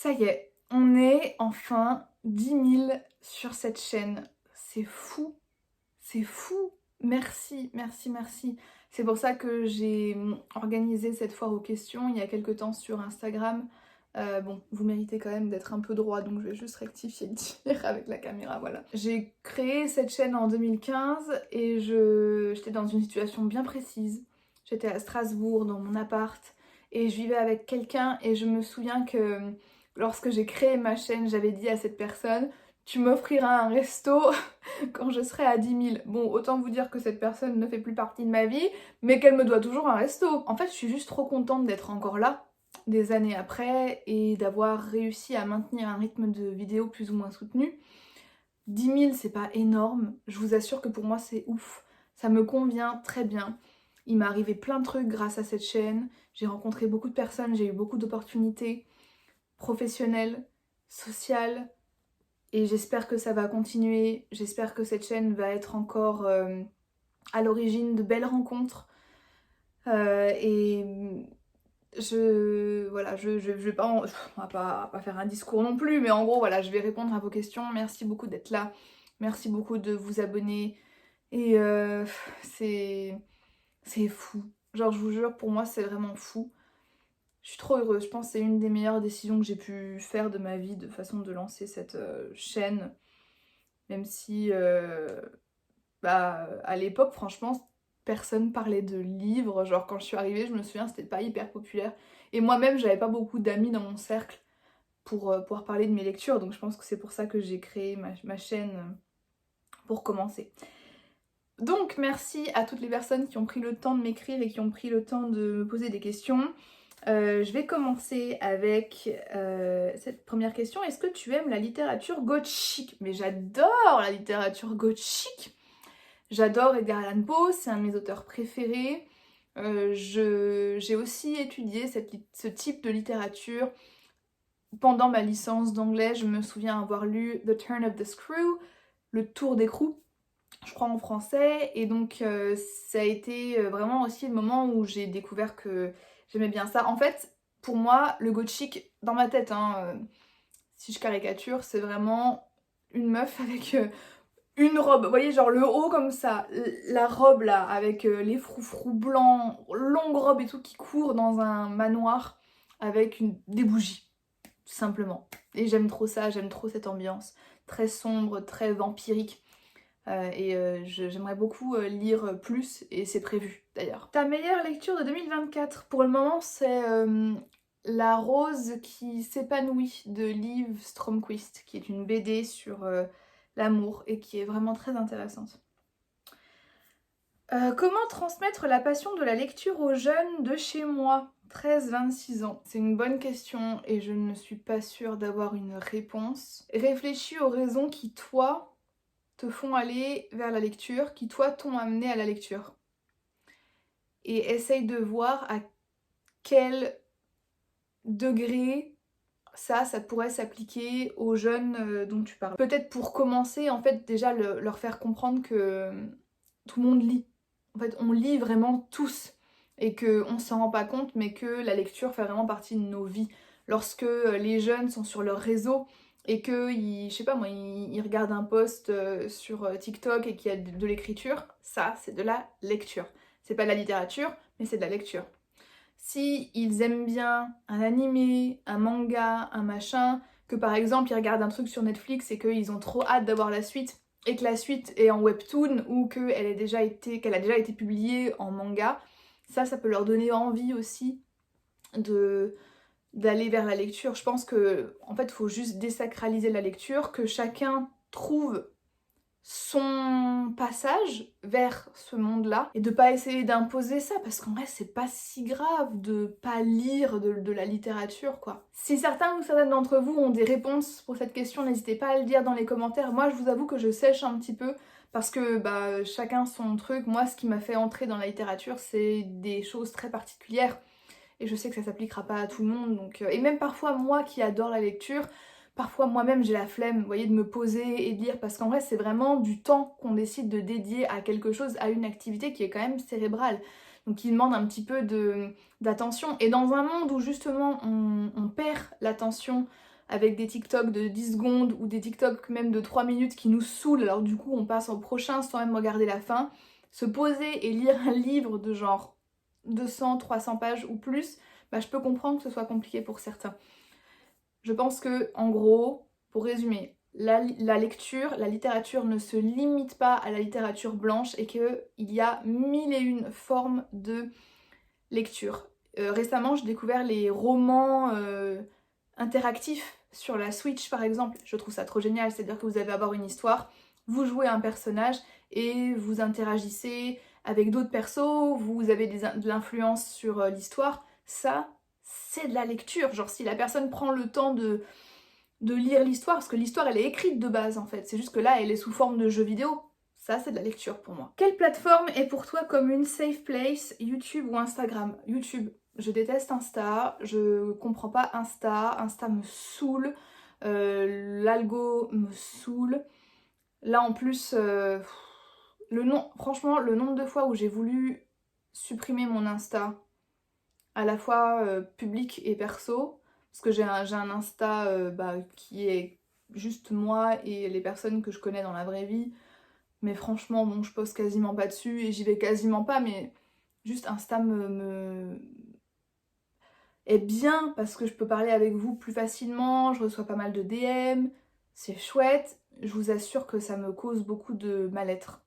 Ça y est, on est enfin 10 000 sur cette chaîne. C'est fou, c'est fou. Merci, merci, merci. C'est pour ça que j'ai organisé cette foire aux questions il y a quelque temps sur Instagram. Bon, vous méritez quand même d'être un peu droit, donc je vais juste rectifier le tir avec la caméra, voilà. J'ai créé cette chaîne en 2015 et j'étais dans une situation bien précise. J'étais à Strasbourg, dans mon appart, et je vivais avec quelqu'un et je me souviens que lorsque j'ai créé ma chaîne, j'avais dit à cette personne: tu m'offriras un resto quand je serai à 10 000. Bon, autant vous dire que cette personne ne fait plus partie de ma vie, mais qu'elle me doit toujours un resto. En fait, je suis juste trop contente d'être encore là, des années après, et d'avoir réussi à maintenir un rythme de vidéo plus ou moins soutenu. 10 000, c'est pas énorme, je vous assure que pour moi c'est ouf. Ça me convient très bien. Il m'est arrivé plein de trucs grâce à cette chaîne. J'ai rencontré beaucoup de personnes, j'ai eu beaucoup d'opportunités professionnelles, sociales, et j'espère que ça va continuer. J'espère que cette chaîne va être encore à l'origine de belles rencontres. Et voilà, je vais pas, on va pas faire un discours non plus, mais en gros, voilà, je vais répondre à vos questions. Merci beaucoup d'être là. Merci beaucoup de vous abonner. Et c'est fou. Genre, je vous jure, pour moi, c'est vraiment fou. Je suis trop heureuse. Je pense que c'est une des meilleures décisions que j'ai pu faire de ma vie, de façon de lancer cette chaîne. Même si, à l'époque, franchement, personne parlait de livres. Genre, quand je suis arrivée, je me souviens, c'était pas hyper populaire. Et moi-même, j'avais pas beaucoup d'amis dans mon cercle pour pouvoir parler de mes lectures. Donc, je pense que c'est pour ça que j'ai créé ma chaîne pour commencer. Donc, merci à toutes les personnes qui ont pris le temps de m'écrire et qui ont pris le temps de me poser des questions. Je vais commencer avec cette première question. Est-ce que tu aimes la littérature gothique? Mais j'adore la littérature gothique. J'adore Edgar Allan Poe, c'est un de mes auteurs préférés. J'ai aussi étudié ce type de littérature pendant ma licence d'anglais. Je me souviens avoir lu The Turn of the Screw, Le Tour d'écrou, je crois en français, et donc ça a été vraiment aussi le moment où j'ai découvert que j'aimais bien ça. En fait, pour moi, le gothique, dans ma tête, si je caricature, c'est vraiment une meuf avec une robe, vous voyez, genre le haut comme ça, la robe là, avec les froufrous blancs, longue robe et tout, qui court dans un manoir avec des bougies, tout simplement. Et j'aime trop ça, j'aime trop cette ambiance, très sombre, très vampirique. J'aimerais beaucoup lire plus, et c'est prévu d'ailleurs. Ta meilleure lecture de 2024? Pour le moment, c'est La rose qui s'épanouit de Liv Stromquist, qui est une BD sur l'amour et qui est vraiment très intéressante. Comment transmettre la passion de la lecture aux jeunes de chez moi, 13-26 ans? C'est une bonne question et je ne suis pas sûre d'avoir une réponse. Réfléchis aux raisons qui, toi, te font aller vers la lecture, qui, toi, t'ont amené à la lecture. Et essaye de voir à quel degré ça pourrait s'appliquer aux jeunes dont tu parles. Peut-être pour commencer, en fait, déjà leur faire comprendre que tout le monde lit. En fait, on lit vraiment tous et qu'on s'en rend pas compte, mais que la lecture fait vraiment partie de nos vies. Lorsque les jeunes sont sur leur réseau et que, je sais pas moi, ils regardent un post sur TikTok et qu'il y a de l'écriture, ça, c'est de la lecture. C'est pas de la littérature, mais c'est de la lecture. Si ils aiment bien un animé, un manga, un machin, que par exemple ils regardent un truc sur Netflix et qu'ils ont trop hâte d'avoir la suite, et que la suite est en webtoon ou qu'elle a déjà été publiée en manga, ça peut leur donner envie aussi d'aller vers la lecture. Je pense que en fait il faut juste désacraliser la lecture, que chacun trouve son passage vers ce monde-là et de pas essayer d'imposer ça, parce qu'en vrai c'est pas si grave de pas lire de la littérature quoi. Si certains ou certaines d'entre vous ont des réponses pour cette question, n'hésitez pas à le dire dans les commentaires. Moi je vous avoue que je sèche un petit peu parce que chacun son truc. Moi ce qui m'a fait entrer dans la littérature c'est des choses très particulières et je sais que ça s'appliquera pas à tout le monde, donc et même parfois moi qui adore la lecture, parfois moi-même j'ai la flemme, vous voyez, de me poser et de lire, parce qu'en vrai c'est vraiment du temps qu'on décide de dédier à quelque chose, à une activité qui est quand même cérébrale, donc qui demande un petit peu d'attention. Et dans un monde où justement on perd l'attention avec des TikTok de 10 secondes ou des TikTok même de 3 minutes qui nous saoulent, alors du coup on passe au prochain sans même regarder la fin. Se poser et lire un livre de genre 200, 300 pages ou plus, bah, je peux comprendre que ce soit compliqué pour certains. Je pense que, en gros, pour résumer, la lecture, la littérature ne se limite pas à la littérature blanche et qu'il y a mille et une formes de lecture. Récemment, j'ai découvert les romans interactifs sur la Switch par exemple. Je trouve ça trop génial, c'est-à-dire que vous allez avoir une histoire, vous jouez un personnage et vous interagissez avec d'autres persos, vous avez de l'influence sur l'histoire. Ça, c'est de la lecture. Genre si la personne prend le temps de lire l'histoire, parce que l'histoire elle est écrite de base en fait, c'est juste que là elle est sous forme de jeu vidéo. Ça, c'est de la lecture pour moi. Quelle plateforme est pour toi comme une safe place, YouTube ou Instagram? YouTube. Je déteste Insta, je comprends pas Insta, Insta me saoule, l'algo me saoule. Là en plus, franchement, le nombre de fois où j'ai voulu supprimer mon Insta, à la fois public et perso, parce que j'ai un Insta qui est juste moi et les personnes que je connais dans la vraie vie, mais franchement, bon, je poste quasiment pas dessus et j'y vais quasiment pas, mais juste Insta est bien parce que je peux parler avec vous plus facilement, je reçois pas mal de DM, c'est chouette. Je vous assure que ça me cause beaucoup de mal-être.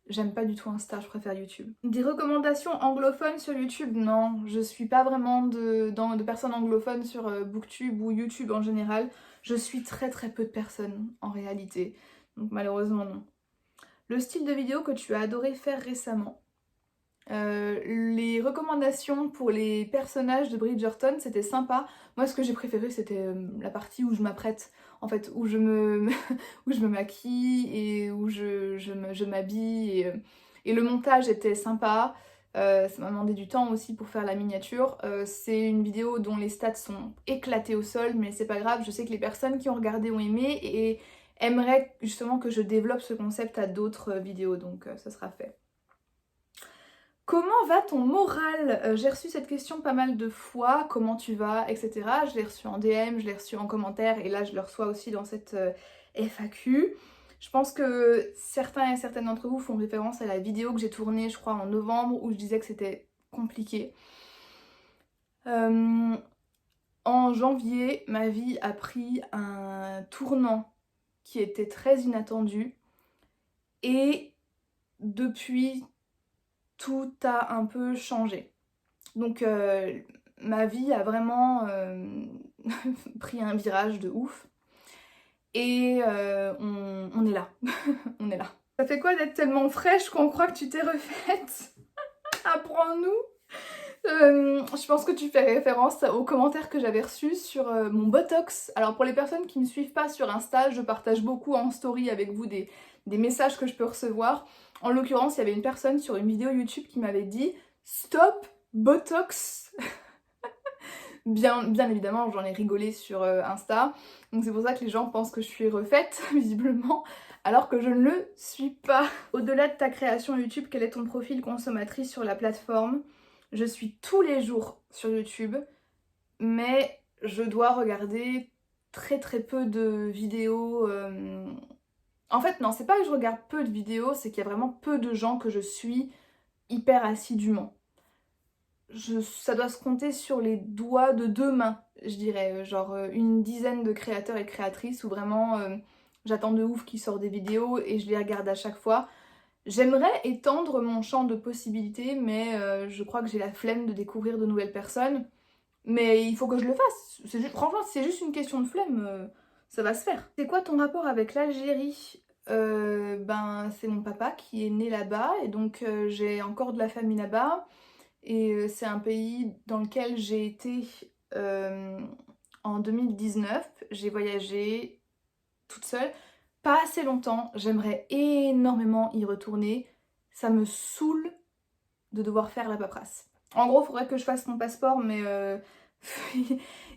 J'aime pas du tout Insta, je préfère YouTube. Des recommandations anglophones sur YouTube? Non, je suis pas vraiment de personnes anglophones sur Booktube ou YouTube en général. Je suis très peu de personnes en réalité, donc malheureusement non. Le style de vidéo que tu as adoré faire récemment. Les recommandations pour les personnages de Bridgerton, c'était sympa. Moi, ce que j'ai préféré, c'était la partie où je m'apprête, en fait, où je me, où je me maquille et où je m'habille. Et le montage était sympa. Ça m'a demandé du temps aussi pour faire la miniature. C'est une vidéo dont les stats sont éclatés au sol, mais c'est pas grave. Je sais que les personnes qui ont regardé ont aimé et aimeraient justement que je développe ce concept à d'autres vidéos, donc ça sera fait. Comment va ton moral? J'ai reçu cette question pas mal de fois, comment tu vas, etc. Je l'ai reçu en DM, je l'ai reçu en commentaire et là je le reçois aussi dans cette FAQ. Je pense que certains et certaines d'entre vous font référence à la vidéo que j'ai tournée, je crois, en novembre où je disais que c'était compliqué. En janvier, ma vie a pris un tournant qui était très inattendu et depuis tout a un peu changé. Donc ma vie a vraiment pris un virage de ouf. Et on est là. On est là. Ça fait quoi d'être tellement fraîche qu'on croit que tu t'es refaite? Apprends-nous. Je pense que tu fais référence aux commentaires que j'avais reçus sur mon Botox. Alors pour les personnes qui ne me suivent pas sur Insta, je partage beaucoup en story avec vous des messages que je peux recevoir. En l'occurrence, il y avait une personne sur une vidéo YouTube qui m'avait dit « Stop Botox !» Bien évidemment, j'en ai rigolé sur Insta. Donc c'est pour ça que les gens pensent que je suis refaite, visiblement, alors que je ne le suis pas. Au-delà de ta création YouTube, quel est ton profil consommatrice sur la plateforme? Je suis tous les jours sur YouTube, mais je dois regarder très peu de vidéos. En fait, non, c'est pas que je regarde peu de vidéos, c'est qu'il y a vraiment peu de gens que je suis hyper assidûment. Ça doit se compter sur les doigts de 2 mains, je dirais. Genre une dizaine de créateurs et créatrices où vraiment j'attends de ouf qu'ils sortent des vidéos et je les regarde à chaque fois. J'aimerais étendre mon champ de possibilités, mais je crois que j'ai la flemme de découvrir de nouvelles personnes. Mais il faut que je le fasse. Franchement, c'est juste une question de flemme. Ça va se faire. C'est quoi ton rapport avec l'Algérie? C'est mon papa qui est né là-bas et donc j'ai encore de la famille là-bas. Et c'est un pays dans lequel j'ai été en 2019. J'ai voyagé toute seule. Pas assez longtemps, j'aimerais énormément y retourner. Ça me saoule de devoir faire la paperasse. En gros, il faudrait que je fasse mon passeport, mais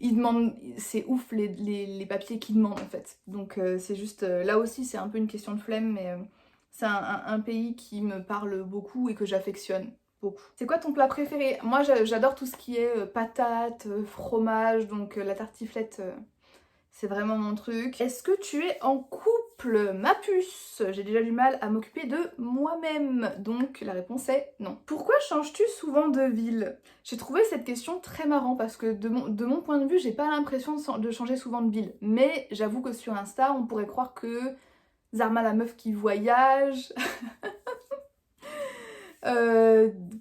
ils demandent, c'est ouf les papiers qu'ils demandent en fait. Donc c'est juste, là aussi c'est un peu une question de flemme, mais c'est un pays qui me parle beaucoup et que j'affectionne beaucoup. C'est quoi ton plat préféré? Moi j'adore tout ce qui est patates, fromage, donc la tartiflette C'est vraiment mon truc. Est-ce que tu es en couple, ma puce? J'ai déjà du mal à m'occuper de moi-même, donc la réponse est non. Pourquoi changes-tu souvent de ville? J'ai trouvé cette question très marrante parce que de mon point de vue, j'ai pas l'impression de changer souvent de ville. Mais j'avoue que sur Insta, on pourrait croire que Zarma la meuf qui voyage,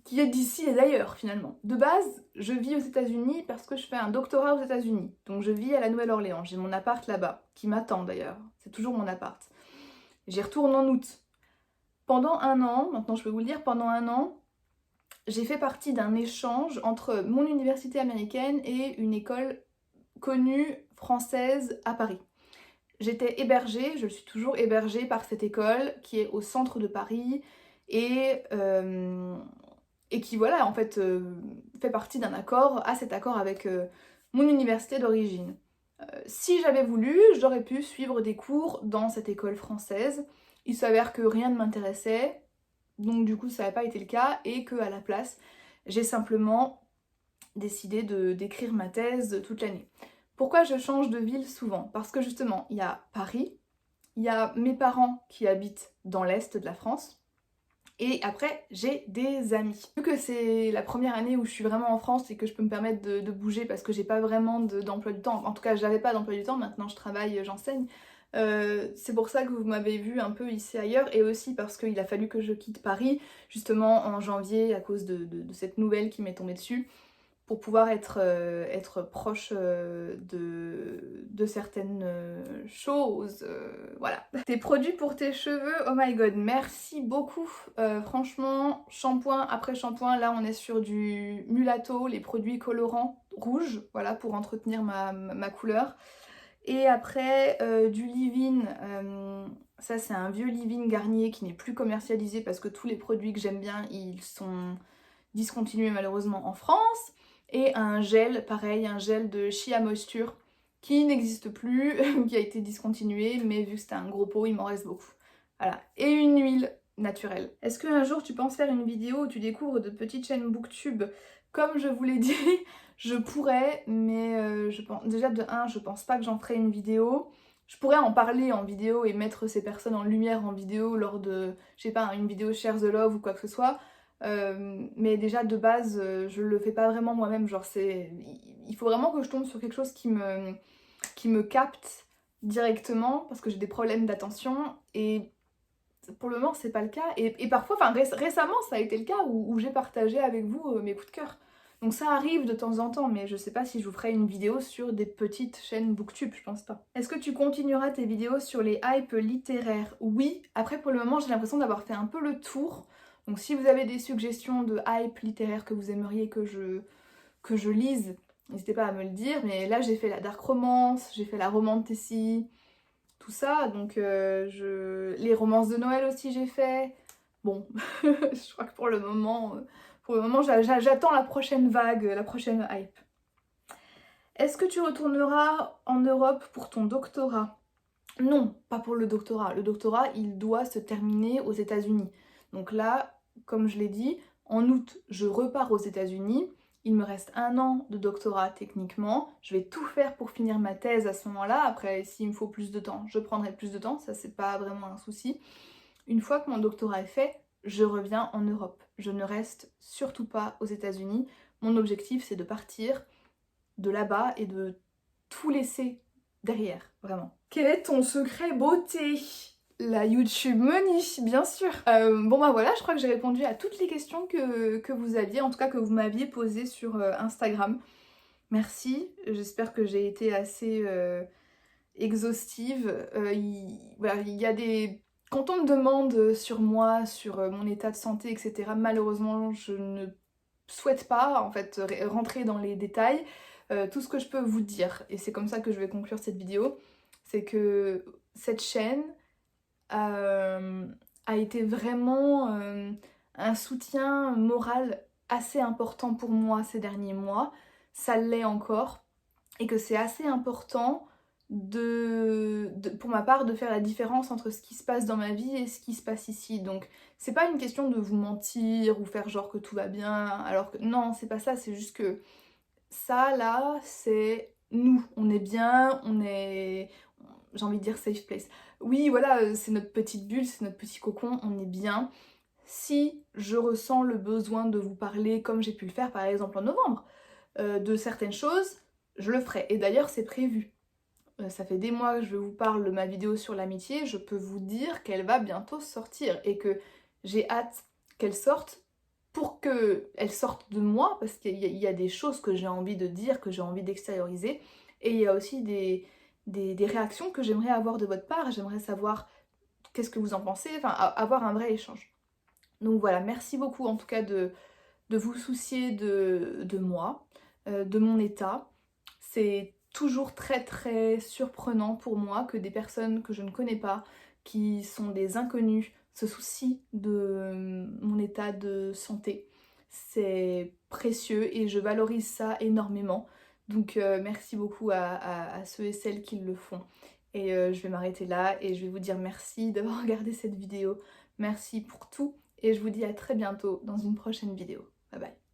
qui est d'ici et d'ailleurs finalement. De base, je vis aux États-Unis parce que je fais un doctorat aux États-Unis. Donc je vis à la Nouvelle-Orléans, j'ai mon appart là-bas, qui m'attend d'ailleurs. C'est toujours mon appart. J'y retourne en août. Pendant un an, maintenant je peux vous le dire, pendant un an, j'ai fait partie d'un échange entre mon université américaine et une école connue française à Paris. J'étais hébergée, je suis toujours hébergée par cette école qui est au centre de Paris et, qui voilà en fait fait partie d'un accord, à cet accord avec mon université d'origine. Si j'avais voulu, j'aurais pu suivre des cours dans cette école française. Il s'avère que rien ne m'intéressait, donc du coup ça n'a pas été le cas et qu'à la place j'ai simplement décidé d'écrire ma thèse toute l'année. Pourquoi je change de ville souvent? Parce que justement, il y a Paris, il y a mes parents qui habitent dans l'est de la France, et après, j'ai des amis. Vu que c'est la première année où je suis vraiment en France et que je peux me permettre de bouger parce que j'ai pas vraiment d'emploi du temps, en tout cas j'avais pas d'emploi du temps, maintenant je travaille, j'enseigne, c'est pour ça que vous m'avez vu un peu ici ailleurs et aussi parce qu'il a fallu que je quitte Paris justement en janvier à cause de cette nouvelle qui m'est tombée dessus, pour pouvoir être proche de certaines choses. Voilà. Tes produits pour tes cheveux, oh my god, merci beaucoup. Franchement, shampoing après shampoing, là on est sur du mulatto, les produits colorants rouges, voilà, pour entretenir ma couleur. Et après, du leave-in, ça c'est un vieux leave-in Garnier qui n'est plus commercialisé parce que tous les produits que j'aime bien, ils sont discontinués malheureusement en France. Et un gel, pareil, un gel de Shea Moisture qui n'existe plus, qui a été discontinué, mais vu que c'était un gros pot, il m'en reste beaucoup. Voilà. Et une huile naturelle. Est-ce qu'un jour tu penses faire une vidéo où tu découvres de petites chaînes booktube? Comme je vous l'ai dit, je pourrais, mais je pense déjà de 1, je pense pas que j'en ferai une vidéo. Je pourrais en parler en vidéo et mettre ces personnes en lumière en vidéo lors de, je sais pas, une vidéo Share the Love ou quoi que ce soit. Mais déjà de base je le fais pas vraiment moi-même, genre il faut vraiment que je tombe sur quelque chose qui me capte directement parce que j'ai des problèmes d'attention et pour le moment c'est pas le cas et parfois, enfin récemment ça a été le cas où j'ai partagé avec vous mes coups de cœur. Donc ça arrive de temps en temps, mais je sais pas si je vous ferai une vidéo sur des petites chaînes booktube, je pense pas. Est-ce que tu continueras tes vidéos sur les hypes littéraires? Oui, après pour le moment j'ai l'impression d'avoir fait un peu le tour. Donc si vous avez des suggestions de hype littéraire que vous aimeriez que je lise, n'hésitez pas à me le dire. Mais là j'ai fait la dark romance, j'ai fait la romantasy, tout ça. Donc les romances de Noël aussi j'ai fait. Bon, je crois que pour le moment j'attends la prochaine vague, la prochaine hype. Est-ce que tu retourneras en Europe pour ton doctorat? Non, pas pour le doctorat. Le doctorat, il doit se terminer aux États-Unis. Donc là, comme je l'ai dit, en août, je repars aux États-Unis. Il me reste un an de doctorat techniquement. Je vais tout faire pour finir ma thèse à ce moment-là. Après, s'il me faut plus de temps, je prendrai plus de temps. Ça, c'est pas vraiment un souci. Une fois que mon doctorat est fait, je reviens en Europe. Je ne reste surtout pas aux États-Unis. Mon objectif, c'est de partir de là-bas et de tout laisser derrière, vraiment. Quel est ton secret beauté? La YouTube money, bien sûr. Bon bah voilà, je crois que j'ai répondu à toutes les questions que vous aviez, en tout cas que vous m'aviez posées sur Instagram. Merci, j'espère que j'ai été assez exhaustive. Voilà, il y a des... Quand on me demande sur moi, sur mon état de santé, etc., malheureusement, je ne souhaite pas en fait rentrer dans les détails. Tout ce que je peux vous dire, et c'est comme ça que je vais conclure cette vidéo, c'est que cette chaîne a été vraiment un soutien moral assez important pour moi ces derniers mois. Ça l'est encore, et que c'est assez important pour ma part de faire la différence entre ce qui se passe dans ma vie et ce qui se passe ici. Donc c'est pas une question de vous mentir ou faire genre que tout va bien alors que non, c'est pas ça, c'est juste que ça là c'est nous, on est bien, on est, j'ai envie de dire safe place. Oui, voilà, c'est notre petite bulle, c'est notre petit cocon, on est bien. Si je ressens le besoin de vous parler, comme j'ai pu le faire par exemple en novembre, de certaines choses, je le ferai. Et d'ailleurs, c'est prévu. Ça fait des mois que je vous parle de ma vidéo sur l'amitié, je peux vous dire qu'elle va bientôt sortir et que j'ai hâte qu'elle sorte pour qu'elle sorte de moi, parce qu'il y a des choses que j'ai envie de dire, que j'ai envie d'extérioriser, et il y a aussi des réactions que j'aimerais avoir de votre part, j'aimerais savoir qu'est-ce que vous en pensez, enfin avoir un vrai échange. Donc voilà, merci beaucoup en tout cas de vous soucier de moi, de mon état. C'est toujours très très surprenant pour moi que des personnes que je ne connais pas, qui sont des inconnus, se soucient de mon état de santé. C'est précieux et je valorise ça énormément. Donc merci beaucoup à ceux et celles qui le font. Et je vais m'arrêter là et je vais vous dire merci d'avoir regardé cette vidéo. Merci pour tout et je vous dis à très bientôt dans une prochaine vidéo. Bye bye.